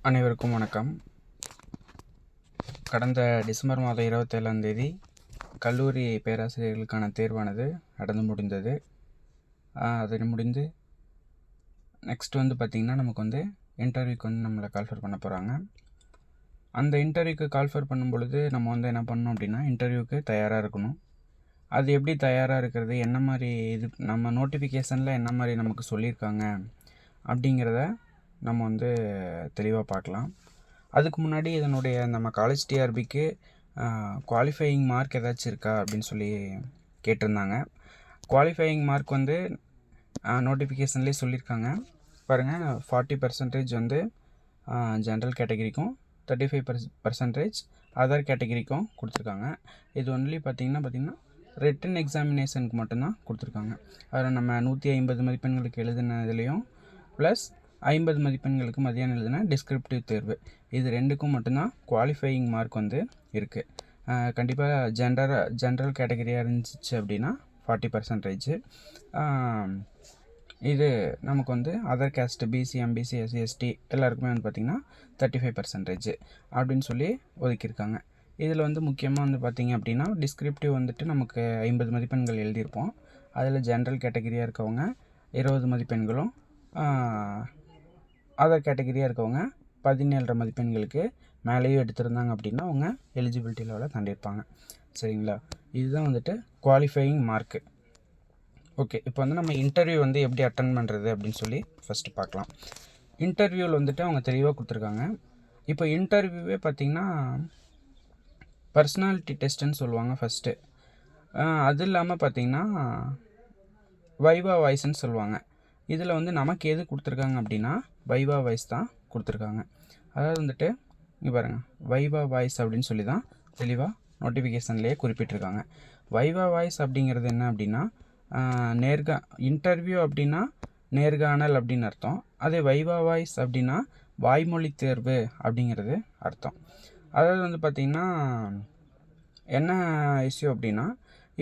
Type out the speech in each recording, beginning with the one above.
அனைவருக்கும் வணக்கம். கடந்த டிசம்பர் மாதம் 27ஆம் தேதி கல்லூரி பேராசிரியர்களுக்கான தேர்வானது நடந்து முடிந்தது. அது முடிந்து நெக்ஸ்ட் பார்த்திங்கன்னா நமக்கு இன்டர்வியூக்கு நம்மளை கால்ஃபர் பண்ண போகிறாங்க. அந்த இன்டர்வியூக்கு கால்ஃபர் பண்ணும் பொழுது நம்ம என்ன பண்ணணும் அப்படின்னா, இன்டர்வியூக்கு தயாராக இருக்கணும். அது எப்படி தயாராக இருக்கிறது, என்ன மாதிரி நம்ம நோட்டிஃபிகேஷனில் என்ன மாதிரி நமக்கு சொல்லியிருக்காங்க அப்படிங்கிறத நம்ம தெளிவாக பார்க்கலாம். அதுக்கு முன்னாடி இதனுடைய நம்ம காலேஜ் டிஆர்பிக்கு குவாலிஃபையிங் மார்க் ஏதாச்சும் இருக்கா அப்படின்னு சொல்லி கேட்டிருந்தாங்க. குவாலிஃபையிங் மார்க் நோட்டிஃபிகேஷன்லேயே சொல்லியிருக்காங்க பாருங்கள். 40% ஜென்ரல் கேட்டகரிக்கும் 35% அதர் கேட்டகரிக்கும் கொடுத்துருக்காங்க. இது ஒன்லி பார்த்திங்கன்னா ரிட்டன் எக்ஸாமினேஷனுக்கு மட்டும்தான் கொடுத்துருக்காங்க. அதில் நம்ம 150 மதிப்பெண்களுக்கு எழுதினதுலேயும் ப்ளஸ் 50 மதிப்பெண்களுக்கு மதியானம் எழுதின டிஸ்கிரிப்டிவ் தேர்வு, இது ரெண்டுக்கும் மட்டும்தான் குவாலிஃபையிங் மார்க் இருக்குது. கண்டிப்பாக ஜென்ரல் கேட்டகரியாக இருந்துச்சு அப்படின்னா 40%. இது நமக்கு other caste BC MBC SC ST எல்லாருக்குமே பார்த்திங்கன்னா 35% அப்படின்னு சொல்லி ஒதுக்கியிருக்காங்க. இதில் முக்கியமாக பார்த்திங்க அப்படின்னா டிஸ்கிரிப்டிவ் நமக்கு 50 மதிப்பெண்கள் எழுதியிருப்போம். அதில் ஜென்ரல் கேட்டகரியாக இருக்கவங்க 20 மதிப்பெண்களும், அதர் கேட்டகரியாக இருக்கவங்க 17.5 மதிப்பெண்களுக்கு மேலேயும் எடுத்திருந்தாங்க அப்படின்னா அவங்க எலிஜிபிலிட்டி லெவலில் தாண்டியிருப்பாங்க. சரிங்களா? இதுதான் குவாலிஃபையிங் மார்க்கு. ஓகே, நம்ம இன்டர்வியூ எப்படி அட்டன் பண்ணுறது அப்படின்னு சொல்லி ஃபஸ்ட்டு பார்க்கலாம். இன்டர்வியூவில் அவங்க தெளிவாக கொடுத்துருக்காங்க. இப்போ இன்டர்வியூவே பார்த்திங்கன்னா பர்சனாலிட்டி டெஸ்ட்டுன்னு சொல்லுவாங்க ஃபஸ்ட்டு. அது இல்லாமல் பார்த்திங்கன்னா வைவா வாய்ஸ்ன்னு சொல்லுவாங்க. இதில் நமக்கு எது கொடுத்துருக்காங்க அப்படின்னா வைவா வாய்ஸ் தான் கொடுத்துருக்காங்க. அதாவது இங்கே பாருங்கள், வைவா வாய்ஸ் அப்படின்னு சொல்லி தான் தெளிவாக நோட்டிஃபிகேஷன்லேயே குறிப்பிட்டிருக்காங்க. வைவா வாய்ஸ் அப்படிங்கிறது என்ன அப்படின்னா இன்டர்வியூ அப்படின்னா நேர்காணல் அப்படின்னு அர்த்தம். அதே வைவா வாய்ஸ் அப்படின்னா வாய்மொழி தேர்வு அப்படிங்கிறது அர்த்தம். அதாவது பார்த்திங்கன்னா என்ன இஷ்யூ அப்படின்னா,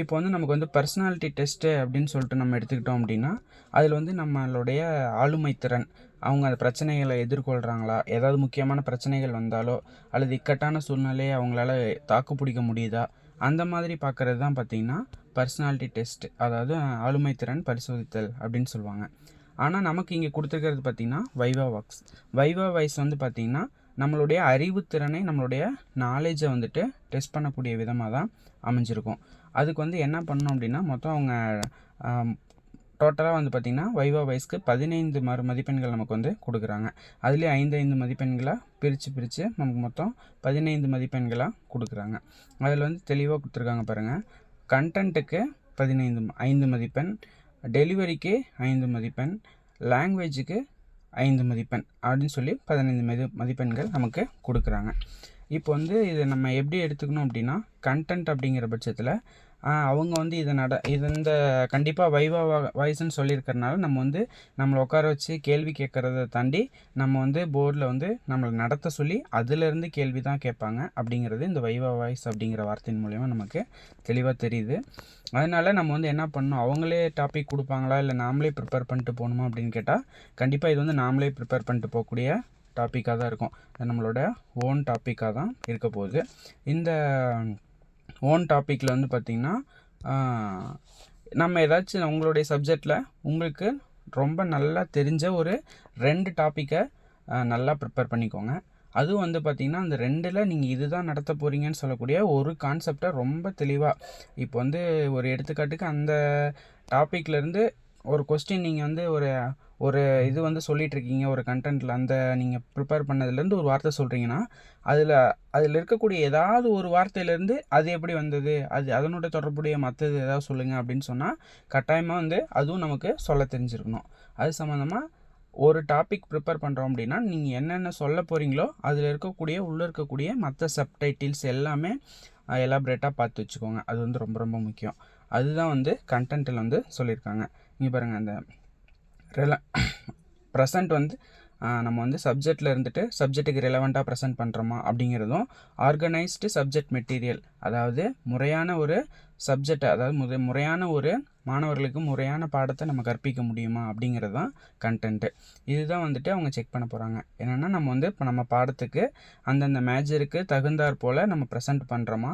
இப்போ நமக்கு பர்சனாலிட்டி டெஸ்ட்டு அப்படின்னு சொல்லிட்டு நம்ம எடுத்துக்கிட்டோம் அப்படின்னா அதில் நம்மளுடைய ஆளுமை திறன், அவங்க அந்த பிரச்சனைகளை எதிர்கொள்கிறாங்களா, ஏதாவது முக்கியமான பிரச்சனைகள் வந்தாலோ அல்லது இக்கட்டான சூழ்நிலையை அவங்களால தாக்கு பிடிக்க முடியுதா, அந்த மாதிரி பார்க்குறது தான் பார்த்திங்கன்னா பர்சனாலிட்டி டெஸ்ட்டு, அதாவது ஆளுமை திறன் பரிசோதித்தல் அப்படின்னு சொல்லுவாங்க. ஆனால் நமக்கு இங்கே கொடுத்துருக்கிறது பார்த்திங்கன்னா வைவா வாய்ஸ் பார்த்திங்கன்னா நம்மளுடைய அறிவுத்திறனை, நம்மளுடைய நாலேஜை டெஸ்ட் பண்ணக்கூடிய விதமாக தான் அமைஞ்சிருக்கும். அதுக்கு என்ன பண்ணணும் அப்படின்னா மொத்தம் அவங்க டோட்டலாக பார்த்திங்கன்னா வைவா வாய்ஸ்க்கு 15 மதிப்பெண்கள் நமக்கு கொடுக்குறாங்க. அதுலேயே 5 மதிப்பெண்களாக பிரித்து நமக்கு மொத்தம் 15 மதிப்பெண்களாக கொடுக்குறாங்க. அதில் தெளிவாக கொடுத்துருக்காங்க பாருங்கள். கண்டென்ட்டுக்கு 5 மதிப்பெண், டெலிவரிக்கு 5 மதிப்பெண், லாங்குவேஜுக்கு 5 மதிப்பெண் அப்படின்னு சொல்லி 15 மதிப்பெண்கள் நமக்கு கொடுக்குறாங்க. இப்போ இதை நம்ம எப்படி எடுத்துக்கணும் அப்படின்னா, கண்டென்ட் அப்படிங்கிற பட்சத்தில் அவங்க இந்த கண்டிப்பாக வைவா வாய்ஸ்ன்னு சொல்லியிருக்கிறனால நம்ம நம்மளை உட்கார வச்சு கேள்வி கேட்குறத தாண்டி நம்ம போர்டில் நம்மளை நடத்த சொல்லி அதிலேருந்து கேள்வி தான் கேட்பாங்க அப்படிங்கிறது இந்த வைவா வாய்ஸ் அப்படிங்கிற வார்த்தையின் மூலயமா நமக்கு தெளிவாக தெரியுது. அதனால் நம்ம என்ன பண்ணணும், அவங்களே டாபிக் கொடுப்பாங்களா இல்லை நாமளே ப்ரிப்பேர் பண்ணிட்டு போகணுமா அப்படின்னு கேட்டால் கண்டிப்பாக இது நாமளே ப்ரிப்பேர் பண்ணிட்டு போகக்கூடிய டாப்பிக்காக தான் இருக்கும். அது நம்மளோட ஓன் டாப்பிக்காக தான் இருக்க போகுது. இந்த ஓன் டாப்பிக்கில் பார்த்திங்கன்னா நம்ம ஏதாச்சும் உங்களுடைய சப்ஜெக்டில் உங்களுக்கு ரொம்ப நல்லா தெரிஞ்ச ஒரு 2 டாப்பிக்கை நல்லா ப்ரிப்பேர் பண்ணிக்கோங்க. அதுவும் பார்த்திங்கன்னா அந்த 2ல் நீங்கள் இதுதான் நடத்த போகிறீங்கன்னு சொல்லக்கூடிய ஒரு கான்செப்டை ரொம்ப தெளிவாக, இப்போ ஒரு எடுத்துக்காட்டுக்கு அந்த டாப்பிக்லேருந்து ஒரு கொஸ்டின் நீங்கள் ஒரு இது சொல்லிகிட்ருக்கீங்க ஒரு கண்டென்ட்டில், அந்த நீங்கள் ப்ரிப்பேர் பண்ணதுலேருந்து ஒரு வார்த்தை சொல்கிறீங்கன்னா அதில் இருக்கக்கூடிய ஏதாவது ஒரு வார்த்தையிலேருந்து அது எப்படி வந்தது, அதனுடைய தொடர்புடைய மற்றது ஏதாவது சொல்லுங்கள் அப்படின்னு சொன்னால் கட்டாயமாக அதுவும் நமக்கு சொல்ல தெரிஞ்சிருக்கணும். அது சம்மந்தமாக ஒரு டாபிக் ப்ரிப்பேர் பண்ணுறோம் அப்படின்னா நீங்கள் என்னென்ன சொல்ல போகிறீங்களோ அதில் உள்ளே இருக்கக்கூடிய மற்ற சப்டைட்டில்ஸ் எல்லாமே எலாபரேட்டாக பார்த்து வச்சுக்கோங்க. அது ரொம்ப ரொம்ப முக்கியம். அதுதான் கண்டென்ட்டில் சொல்லியிருக்காங்க. இங்கே பாருங்கள், அந்த ப்ரெசண்ட் நம்ம வந்து சப்ஜெக்டில் இருந்துட்டு சப்ஜெக்ட்டுக்கு ரெலவெண்ட்டாக ப்ரெசென்ட் பண்ணுறோமா அப்படிங்கிறதும், ஆர்கனைஸ்டு சப்ஜெக்ட் மெட்டீரியல், அதாவது முறையான ஒரு சப்ஜெக்ட், அதாவது முறையான ஒரு மாணவர்களுக்கு முறையான பாடத்தை நம்ம கற்பிக்க முடியுமா அப்படிங்கிறது தான் கண்டென்ட்டு. இதுதான் வந்துட்டு அவங்க செக் பண்ண போகிறாங்க. என்னென்னா நம்ம வந்து இப்போ நம்ம பாடத்துக்கு அந்தந்த மேஜருக்கு தகுந்தாற் போல் நம்ம ப்ரெசென்ட் பண்ணுறோமா,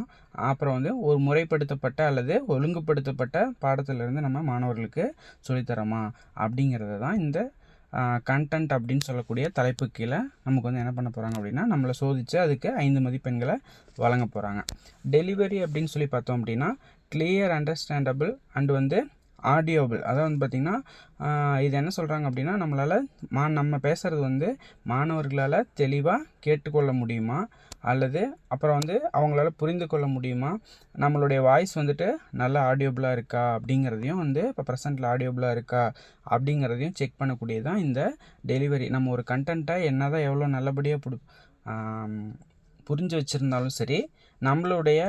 அப்புறம் வந்து ஒரு முறைப்படுத்தப்பட்ட அல்லது ஒழுங்குபடுத்தப்பட்ட பாடத்திலிருந்து நம்ம மாணவர்களுக்கு சொல்லித்தரோமா அப்படிங்கிறது தான் இந்த கண்டென்ட் அப்படின்னு சொல்லக்கூடிய தலைப்பு கீழே நமக்கு வந்து என்ன பண்ண போகிறாங்க அப்படின்னா, நம்மளை சோதித்து அதுக்கு 5 மதிப்பெண்களை வழங்க போகிறாங்க. டெலிவரி அப்படின்னு சொல்லி பார்த்தோம் அப்படின்னா, கிளியர், அண்டர்ஸ்டாண்டபிள் அண்ட் வந்து ஆடியோபிள். அதாவது வந்து பார்த்திங்கன்னா, இது என்ன சொல்கிறாங்க அப்படின்னா, நம்ம பேசுகிறது வந்து மாணவர்களால் தெளிவாக கேட்டுக்கொள்ள முடியுமா, அல்லது அப்புறம் வந்து அவங்களால புரிந்து கொள்ள முடியுமா, நம்மளுடைய வாய்ஸ் வந்துட்டு நல்லா ஆடியோபிளாக இருக்கா அப்படிங்கிறதையும் வந்து இப்போ ப்ரெசென்ட்டில் ஆடியோபிளாக இருக்கா அப்படிங்கிறதையும் செக் பண்ணக்கூடியது தான் இந்த டெலிவரி. நம்ம ஒரு கண்டென்ட்டை என்ன தான் எவ்வளோ நல்லபடியாக புரிஞ்சு வச்சுருந்தாலும் சரி, நம்மளுடைய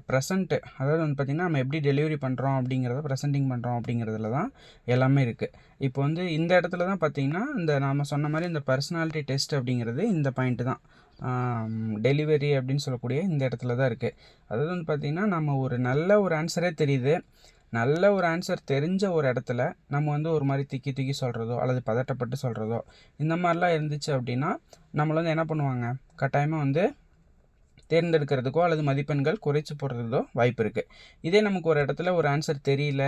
ப்ரெசண்ட்டு, அதாவது வந்து பார்த்திங்கன்னா நம்ம எப்படி டெலிவரி பண்ணுறோம் அப்படிங்கிறத, ப்ரெசென்டிங் பண்ணுறோம் அப்படிங்கிறதுல தான் எல்லாமே இருக்குது. இப்போ வந்து இந்த இடத்துல தான் பார்த்திங்கன்னா, இந்த நாம் சொன்ன மாதிரி இந்த பர்சனாலிட்டி டெஸ்ட் அப்படிங்கிறது இந்த பாயிண்ட்டு தான். டெலிவரி அப்படின்னு சொல்லக்கூடிய இந்த இடத்துல தான் இருக்குது. அதாவது வந்து பார்த்திங்கன்னா, நம்ம ஒரு நல்ல ஒரு ஆன்சரே தெரியுது, நல்ல ஒரு ஆன்சர் தெரிஞ்ச ஒரு இடத்துல நம்ம வந்து ஒரு மாதிரி திக்கி சொல்கிறதோ அல்லது பதட்டப்பட்டு சொல்கிறதோ இந்த மாதிரிலாம் இருந்துச்சு அப்படின்னா, நம்மளை வந்து என்ன பண்ணுவாங்க, கட்டாயமாக வந்து தேர்ந்தெடுக்கிறதுக்கோ அல்லது மதிப்பெண்கள் குறைச்சி போடுறதோ வாய்ப்பு இருக்குது. இதே நமக்கு ஒரு இடத்துல ஒரு ஆன்சர் தெரியல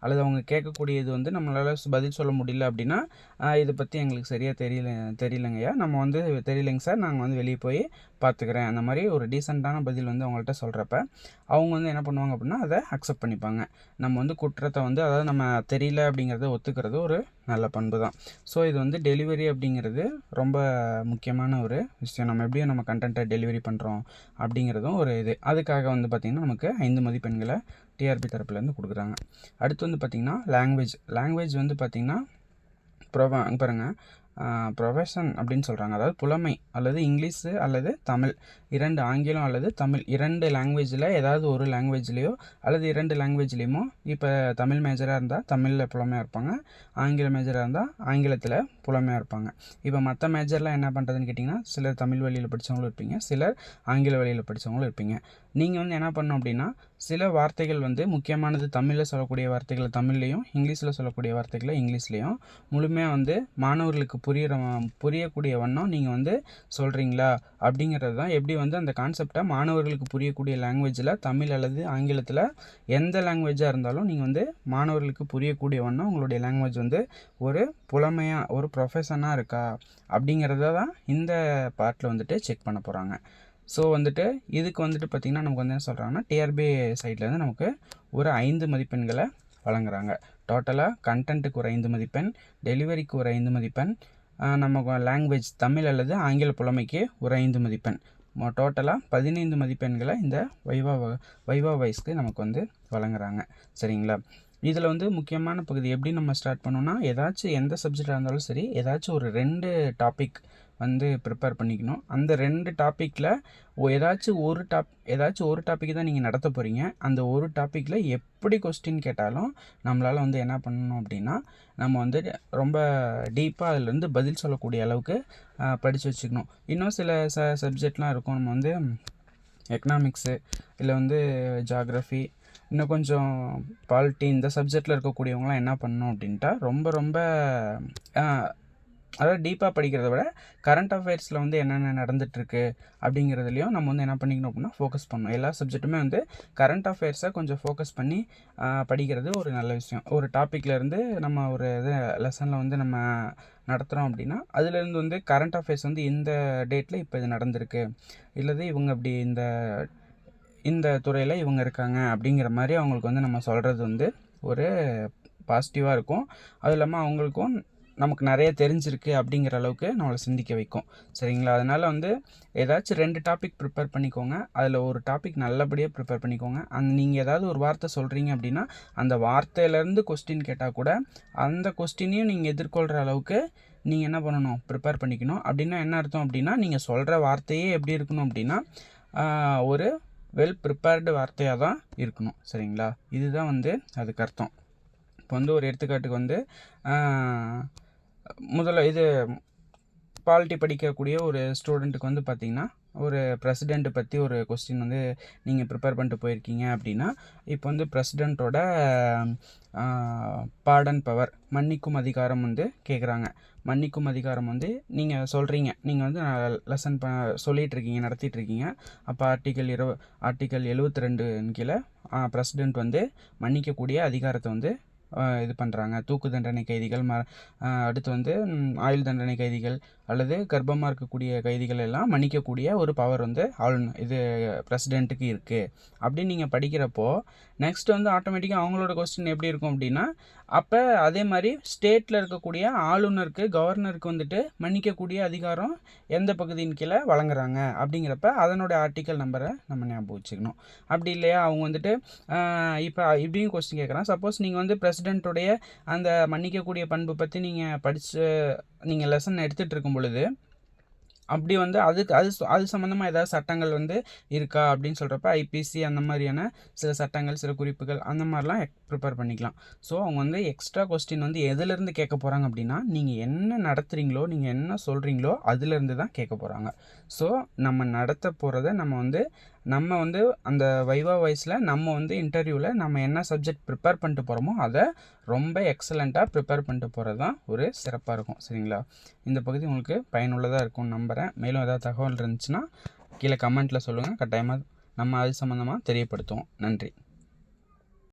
அல்லது அவங்க கேட்கக்கூடியது வந்து நம்மளால் பதில் சொல்ல முடியல அப்படின்னா, இதை பற்றி எங்களுக்கு சரியாக தெரியலங்கய்யா, நம்ம வந்து தெரியலைங்க சார், நாங்கள் வந்து வெளியே போய் பார்த்துக்கிறேன், அந்த மாதிரி ஒரு டீசெண்டான பதில் வந்து அவங்கள்ட்ட சொல்கிறப்ப அவங்க வந்து என்ன பண்ணுவாங்க அப்படின்னா, அதை அக்செப்ட் பண்ணிப்பாங்க. நம்ம வந்து குற்றத்தை வந்து, அதாவது நம்ம தெரியல அப்படிங்கிறத ஒத்துக்கிறது ஒரு நல்ல பண்பு தான். ஸோ இது வந்து டெலிவரி அப்படிங்கிறது ரொம்ப முக்கியமான ஒரு விஷயம். நம்ம எப்படியும் நம்ம கண்டென்ட்டை டெலிவரி பண்ணுறோம் அப்படிங்கிறதும் ஒரு இது. அதுக்காக வந்து பார்த்திங்கன்னா நமக்கு 5 மதிப்பெண்களை டிஆர்பி தரப்புலேருந்து கொடுக்குறாங்க. அடுத்து வந்து பார்த்திங்கன்னா லாங்குவேஜ் வந்து பார்த்திங்கன்னா பாருங்கள், ப்ரொஃபஷன் அப்படின்னு சொல்கிறாங்க. அதாவது புலமை, அல்லது இங்கிலீஷு அல்லது தமிழ், 2 ஆங்கிலம் அல்லது தமிழ், 2 லாங்குவேஜில் ஏதாவது ஒரு லாங்குவேஜ்லேயோ அல்லது 2 லாங்குவேஜ்லேயுமோ, இப்போ தமிழ் மேஜராக இருந்தால் தமிழில் புலமையாக இருப்பாங்க, ஆங்கில மேஜராக இருந்தால் ஆங்கிலத்தில் புலமையாக இருப்பாங்க. இப்போ மற்ற மேஜர்லாம் என்ன பண்ணுறதுன்னு கேட்டிங்கன்னா, சிலர் தமிழ் வழியில் படித்தவங்களும் இருப்பீங்க, சிலர் ஆங்கில வழியில் படித்தவங்களும் இருப்பீங்க. நீங்கள் வந்து என்ன பண்ணணும் அப்படின்னா, சில வார்த்தைகள் வந்து முக்கியமானது தமிழில் சொல்லக்கூடிய வார்த்தைகளை தமிழ்லேயும், இங்கிலீஷில் சொல்லக்கூடிய வார்த்தைகளை இங்கிலீஷ்லேயும் முழுமையாக வந்து மாணவர்களுக்கு புரியக்கூடிய வண்ணம் நீங்கள் வந்து சொல்கிறீங்களா அப்படிங்கிறது தான். எப்படி வந்து அந்த கான்செப்டை மாணவர்களுக்கு புரியக்கூடிய லாங்குவேஜில், தமிழ் அல்லது ஆங்கிலத்தில் எந்த லாங்குவேஜாக இருந்தாலும் நீங்கள் வந்து மாணவர்களுக்கு புரியக்கூடிய வண்ணம் உங்களுடைய லாங்குவேஜ் வந்து ஒரு புலமையாக, ஒரு ப்ரொஃபஷனாக இருக்கா அப்படிங்கிறத தான் இந்த பார்ட்டில் வந்துட்டு செக் பண்ண போகிறாங்க. ஸோ வந்துட்டு இதுக்கு வந்துட்டு பார்த்திங்கன்னா நமக்கு வந்து என்ன சொல்கிறாங்கன்னா, டிஆர்பி சைட்லேருந்து நமக்கு ஒரு 5 மதிப்பெண்களை வழங்குறாங்க. டோட்டலாக கண்டென்ட்டுக்கு ஒரு 5 மதிப்பெண், டெலிவரிக்கு ஒரு 5 மதிப்பெண், நம்ம லாங்குவேஜ் தமிழ் அல்லது ஆங்கில புலமைக்கு ஒரு 5 மதிப்பெண், டோட்டலாக 15 மதிப்பெண்களை இந்த வைவா வைஸ்க்கு நமக்கு வந்து வழங்குறாங்க. சரிங்களா? இதில் வந்து முக்கியமான பகுதி எப்படி நம்ம ஸ்டார்ட் பண்ணோன்னா, ஏதாச்சும் எந்த சப்ஜெக்டாக இருந்தாலும் சரி, ஏதாச்சும் ஒரு 2 டாபிக் வந்து ப்ரிப்பேர் பண்ணிக்கணும். அந்த 2 டாப்பிக்கில் ஏதாச்சும் ஒரு டாப்பிக் தான் நீங்கள் நடத்த போகிறீங்க. அந்த ஒரு டாப்பிக்கில் எப்படி கொஸ்டின் கேட்டாலும் நம்மளால் வந்து என்ன பண்ணணும் அப்படின்னா, நம்ம வந்து ரொம்ப டீப்பாக அதிலேருந்து பதில் சொல்லக்கூடிய அளவுக்கு படித்து வச்சுக்கணும். இன்னும் சில சப்ஜெக்ட்லாம் இருக்கும், நம்ம வந்து எக்கனாமிக்ஸு இல்லை வந்து ஜாகிரஃபி, இன்னும் கொஞ்சம் பாலிட்டி, இந்த சப்ஜெக்டில் இருக்கக்கூடியவங்களாம் என்ன பண்ணணும் அப்படின்ட்டா, ரொம்ப அதாவது டீப்பாக படிக்கிறத விட கரண்ட் அஃபேர்ஸில் வந்து என்னென்ன நடந்துகிட்ருக்கு அப்படிங்கிறதுலையும் நம்ம வந்து என்ன பண்ணிக்கணும் அப்படின்னா ஃபோக்கஸ் பண்ணணும். எல்லா சப்ஜெக்ட்டுமே வந்து கரண்ட் அஃபேர்ஸை கொஞ்சம் ஃபோக்கஸ் பண்ணி படிக்கிறது ஒரு நல்ல விஷயம். ஒரு டாப்பிக்லேருந்து நம்ம ஒரு இது லெசனில் வந்து நம்ம நடத்துகிறோம் அப்படின்னா, அதுலேருந்து வந்து கரண்ட் அஃபேர்ஸ் வந்து இந்த டேட்டில் இப்போ இது நடந்திருக்கு, இல்லது இவங்க அப்படி இந்த துறையில் இவங்க இருக்காங்க அப்படிங்கிற மாதிரி அவங்களுக்கு வந்து நம்ம சொல்கிறது வந்து ஒரு பாசிட்டிவாக இருக்கும். அதுவும் இல்லாமல் அவங்களுக்கும் நமக்கு நிறைய தெரிஞ்சிருக்கு அப்படிங்கிற அளவுக்கு நம்மளை சிந்திக்க வைக்கும். சரிங்களா? அதனால் வந்து ஏதாச்சும் 2 டாபிக் ப்ரிப்பேர் பண்ணிக்கோங்க. அதில் ஒரு டாபிக் நல்லபடியாக ப்ரிப்பேர் பண்ணிக்கோங்க. நீங்கள் ஏதாவது ஒரு வார்த்தை சொல்கிறீங்க அப்படின்னா, அந்த வார்த்தையிலேருந்து கொஸ்டின் கேட்டால் கூட அந்த கொஸ்டினையும் நீங்கள் எதிர்கொள்கிற அளவுக்கு நீங்கள் என்ன பண்ணணும், ப்ரிப்பேர் பண்ணிக்கணும். அப்படின்னா என்ன அர்த்தம் அப்படின்னா, நீங்கள் சொல்கிற வார்த்தையே எப்படி இருக்கணும் அப்படின்னா, ஒரு வெல் ப்ரிப்பேர்டு வார்த்தையாக தான் இருக்கணும். சரிங்களா? இதுதான் வந்து அதுக்கு அர்த்தம். இப்போ வந்து ஒரு எடுத்துக்காட்டுக்கு வந்து முதல்ல இது பாலிட்டி படிக்கக்கூடிய ஒரு ஸ்டூடெண்ட்டுக்கு வந்து பார்த்திங்கன்னா ஒரு பிரசிடெண்ட்டை பற்றி ஒரு கொஸ்டின் வந்து நீங்கள் ப்ரிப்பேர் பண்ணிட்டு போயிருக்கீங்க அப்படின்னா, இப்போ வந்து பிரசிடெண்ட்டோட பார்டன் பவர், மன்னிக்கும் அதிகாரம் வந்து கேட்குறாங்க. மன்னிக்கும் அதிகாரம் வந்து நீங்கள் சொல்கிறீங்க, நீங்கள் வந்து லெசன் சொல்லிகிட்ருக்கீங்க, நடத்திட்டுருக்கீங்க. அப்போ ஆர்டிக்கல் 72 கீழே பிரசிடெண்ட் வந்து மன்னிக்கக்கூடிய அதிகாரத்தை வந்து இது பண்ணுறாங்க. தூக்கு தண்டனை கைதிகள், அடுத்து வந்து ஆயுள் தண்டனை கைதிகள் அல்லது கர்ப்பமாக இருக்கக்கூடிய கைதிகள் எல்லாம் மன்னிக்கக்கூடிய ஒரு பவர் வந்து இது பிரசிடெண்ட்டுக்கு இருக்குது அப்படின்னு நீங்கள் படிக்கிறப்போ, நெக்ஸ்ட் வந்து ஆட்டோமேட்டிக்காக அவங்களோட கொஸ்டின் எப்படி இருக்கும் அப்படின்னா, அப்போ அதே மாதிரி ஸ்டேட்டில் இருக்கக்கூடிய ஆளுநருக்கு, கவர்னருக்கு வந்துட்டு மன்னிக்கக்கூடிய அதிகாரம் எந்த பகுதியின் கீழே வழங்குறாங்க அப்படிங்கிறப்ப அதனோட ஆர்டிக்கல் நம்பரை நம்ம ஞாபகம் வச்சுக்கணும். அப்படி இல்லையா, அவங்க வந்துட்டு இப்போ இப்படியும் கொஸ்டின் கேட்குறான். சப்போஸ் நீங்கள் வந்து பிரசிடெண்ட்டுடைய அந்த மன்னிக்கக்கூடிய பண்பு பற்றி நீங்கள் லெசன் எடுத்துகிட்டு இருக்கும் பொழுது, அப்படி வந்து அது சம்மந்தமாக ஏதாவது சட்டங்கள் வந்து இருக்கா அப்படின்னு சொல்கிறப்ப ஐபிசி அந்த மாதிரியான சில சட்டங்கள், சில குறிப்புகள் அந்த மாதிரிலாம் ப்ரிப்பேர் பண்ணிக்கலாம். ஸோ அவங்க வந்து எக்ஸ்ட்ரா கொஸ்டின் வந்து எதுலேருந்து கேட்க போகிறாங்க அப்படின்னா, நீங்கள் என்ன நடத்துகிறீங்களோ, நீங்கள் என்ன சொல்கிறீங்களோ அதுலேருந்து தான் கேட்க போகிறாங்க. ஸோ நம்ம நடத்த போகிறத நம்ம வந்து அந்த வைவா வாய்ஸில் நம்ம வந்து இன்டர்வியூவில் நம்ம என்ன சப்ஜெக்ட் ப்ரிப்பேர் பண்ணிட்டு போகிறோமோ அதை ரொம்ப எக்ஸலண்ட்டாக ப்ரிப்பேர் பண்ணிட்டு போகிறது தான் ஒரு சிறப்பாக இருக்கும். சரிங்களா? இந்த பகுதி உங்களுக்கு பயனுள்ளதாக இருக்கும்னு நம்புகிறேன். மேலும் ஏதாவது தகவல் இருந்துச்சுன்னா கீழே கமெண்ட்டில் சொல்லுங்கள். கட்டாயமாக நம்ம அது சம்மந்தமாக தெரியப்படுத்துவோம். நன்றி.